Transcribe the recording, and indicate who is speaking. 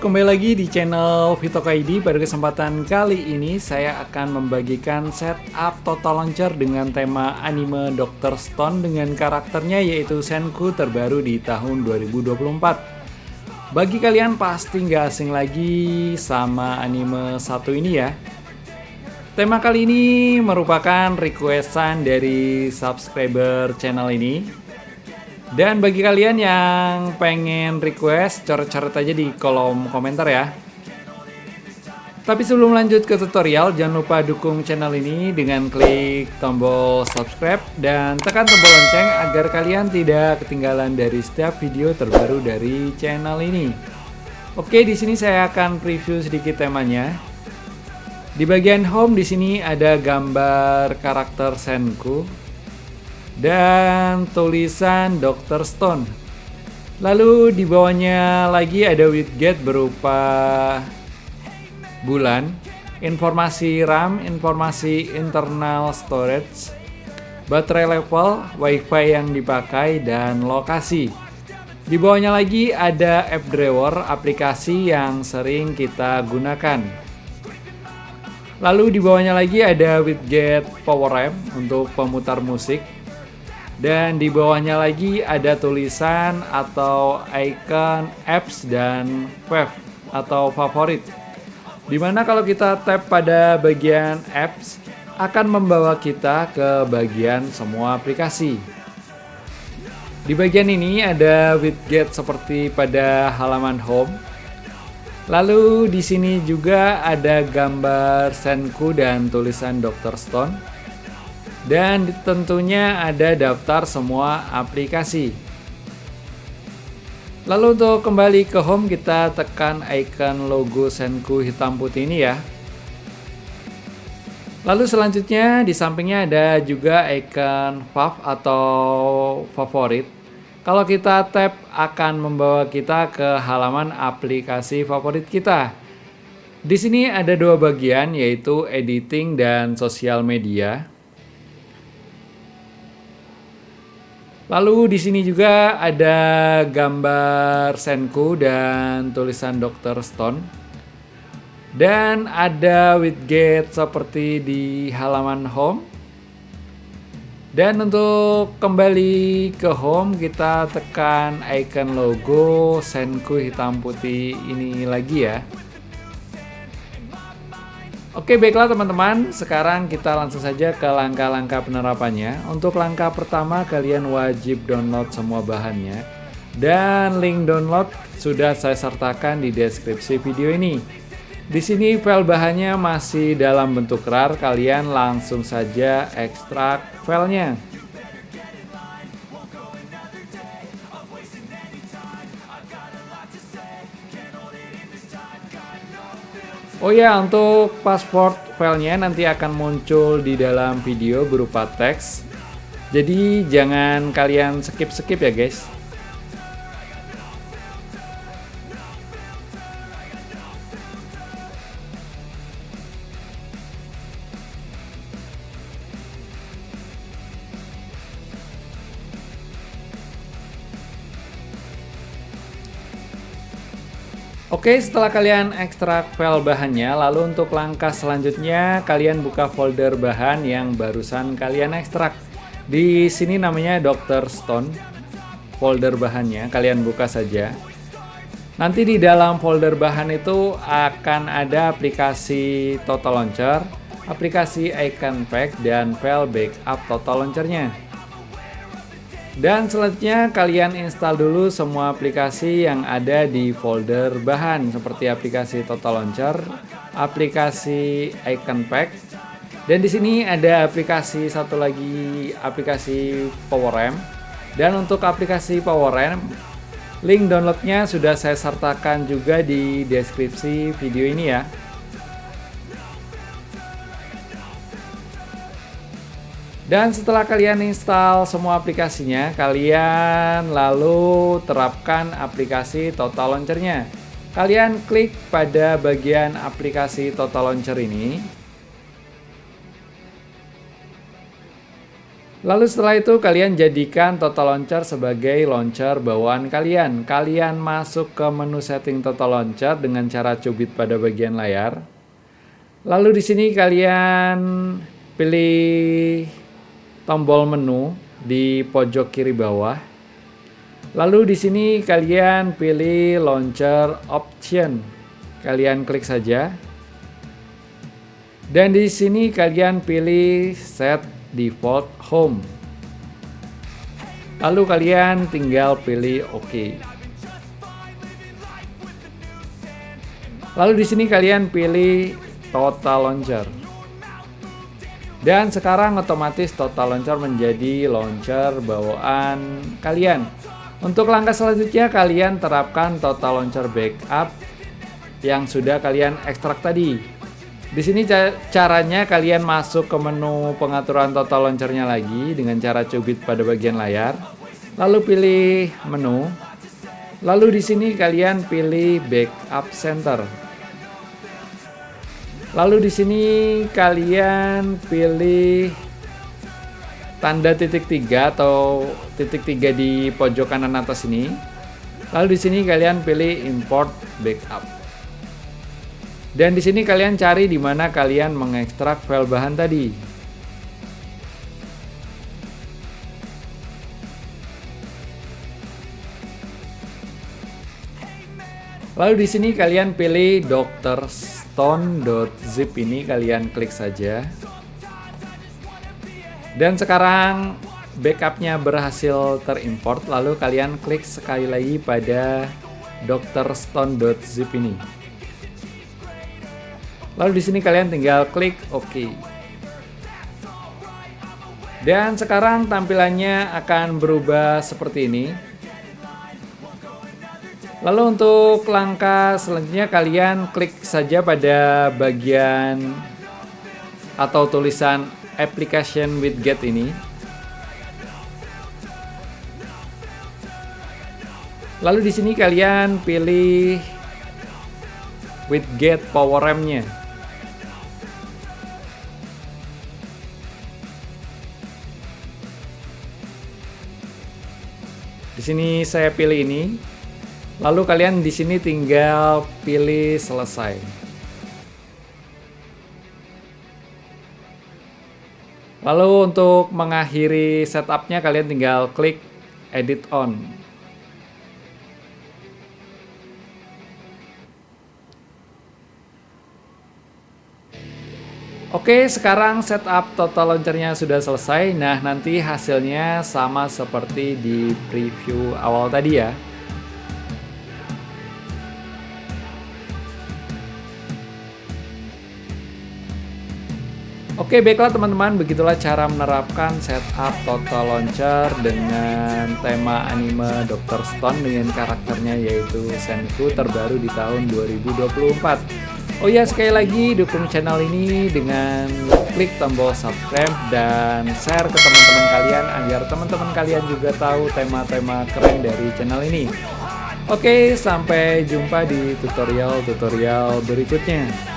Speaker 1: kembali lagi di channel Vitoka ID. Pada kesempatan kali ini saya akan membagikan setup Total Launcher dengan tema anime Dr. Stone dengan karakternya yaitu Senku terbaru di tahun 2024. Bagi kalian pasti nggak asing lagi sama anime satu ini ya. Tema kali ini merupakan requestan dari subscriber channel ini. Dan bagi kalian yang pengen request, coret-coret aja di kolom komentar ya. Tapi sebelum lanjut ke tutorial, jangan lupa dukung channel ini dengan klik tombol subscribe dan tekan tombol lonceng agar kalian tidak ketinggalan dari setiap video terbaru dari channel ini. Oke, di sini saya akan preview sedikit temanya. Di bagian home di sini ada gambar karakter Senku dan tulisan Dr. Stone. Lalu di bawahnya lagi ada widget berupa bulan, informasi RAM, informasi internal storage, baterai level, wifi yang dipakai, dan lokasi. Di bawahnya lagi ada app drawer, aplikasi yang sering kita gunakan. Lalu di bawahnya lagi ada widget power amp untuk pemutar musik. Dan di bawahnya lagi ada tulisan atau icon apps dan web atau favorit. Dimana kalau kita tap pada bagian apps akan membawa kita ke bagian semua aplikasi. Di bagian ini ada widget seperti pada halaman home. Lalu di sini juga ada gambar Senku dan tulisan Dr. Stone. Dan tentunya ada daftar semua aplikasi. Lalu untuk kembali ke home kita tekan icon logo Senku hitam putih ini ya. Lalu selanjutnya di sampingnya ada juga icon fav atau favorit. Kalau kita tap akan membawa kita ke halaman aplikasi favorit kita. Di sini ada dua bagian yaitu editing dan sosial media. Lalu di sini juga ada gambar Senku dan tulisan Dr. Stone. Dan ada widget seperti di halaman home. Dan untuk kembali ke home kita tekan icon logo Senku hitam putih ini lagi ya. Oke, baiklah teman-teman, sekarang kita langsung saja ke langkah-langkah penerapannya. Untuk langkah pertama, kalian wajib download semua bahannya. Dan link download sudah saya sertakan di deskripsi video ini. Di sini file bahannya masih dalam bentuk RAR, kalian langsung saja ekstrak filenya. Oh ya, untuk password filenya nanti akan muncul di dalam video berupa teks. Jadi jangan kalian skip-skip ya guys. Oke, setelah kalian ekstrak file bahannya, lalu untuk langkah selanjutnya kalian buka folder bahan yang barusan kalian ekstrak. Di sini namanya Dr. Stone. Folder bahannya kalian buka saja. Nanti di dalam folder bahan itu akan ada aplikasi Total Launcher, aplikasi Icon Pack, dan file backup Total Launcher-nya. Dan selanjutnya kalian install dulu semua aplikasi yang ada di folder bahan seperti aplikasi Total Launcher, aplikasi Icon Pack, dan di sini ada aplikasi satu lagi, aplikasi Power Amp. Dan untuk aplikasi Power Amp, link downloadnya sudah saya sertakan juga di deskripsi video ini ya. Dan setelah kalian install semua aplikasinya, kalian lalu terapkan aplikasi Total Launcher-nya. Kalian klik pada bagian aplikasi Total Launcher ini. Lalu setelah itu kalian jadikan Total Launcher sebagai launcher bawaan kalian. Kalian masuk ke menu setting Total Launcher dengan cara cubit pada bagian layar. Lalu di sini kalian pilih tombol menu di pojok kiri bawah. Lalu di sini kalian pilih Launcher Option. Kalian klik saja. Dan di sini kalian pilih Set Default Home. Lalu kalian tinggal pilih OK. Lalu di sini kalian pilih Total Launcher. Dan sekarang otomatis Total Launcher menjadi launcher bawaan kalian. Untuk langkah selanjutnya kalian terapkan Total Launcher Backup yang sudah kalian ekstrak tadi. Di sini caranya kalian masuk ke menu pengaturan Total Launcher-nya lagi dengan cara cubit pada bagian layar. Lalu pilih menu. Lalu di sini kalian pilih Backup Center. Lalu di sini kalian pilih tanda titik 3 atau titik 3 di pojok kanan atas ini. Lalu di sini kalian pilih Import Backup. Dan di sini kalian cari di mana kalian mengekstrak file bahan tadi. Lalu di sini kalian pilih drstone.zip ini, kalian klik saja. Dan sekarang backupnya berhasil terimport. Lalu kalian klik sekali lagi pada drstone.zip ini. Lalu di sini kalian tinggal klik OK. Dan sekarang tampilannya akan berubah seperti ini. Lalu untuk langkah selanjutnya kalian klik saja pada bagian atau tulisan Application Widget ini. Lalu di sini kalian pilih widget power ramp-nya. Di sini saya pilih ini. Lalu kalian di sini tinggal pilih selesai. Lalu untuk mengakhiri setupnya kalian tinggal klik Edit On. Oke, sekarang setup Total Launcher-nya sudah selesai. Nah, nanti hasilnya sama seperti di preview awal tadi ya. Oke, baiklah teman-teman, begitulah cara menerapkan setup Total Launcher dengan tema anime Dr. Stone dengan karakternya yaitu Senku terbaru di tahun 2024. Oh ya, sekali lagi dukung channel ini dengan klik tombol subscribe dan share ke teman-teman kalian agar teman-teman kalian juga tahu tema-tema keren dari channel ini. Oke, sampai jumpa di tutorial-tutorial berikutnya.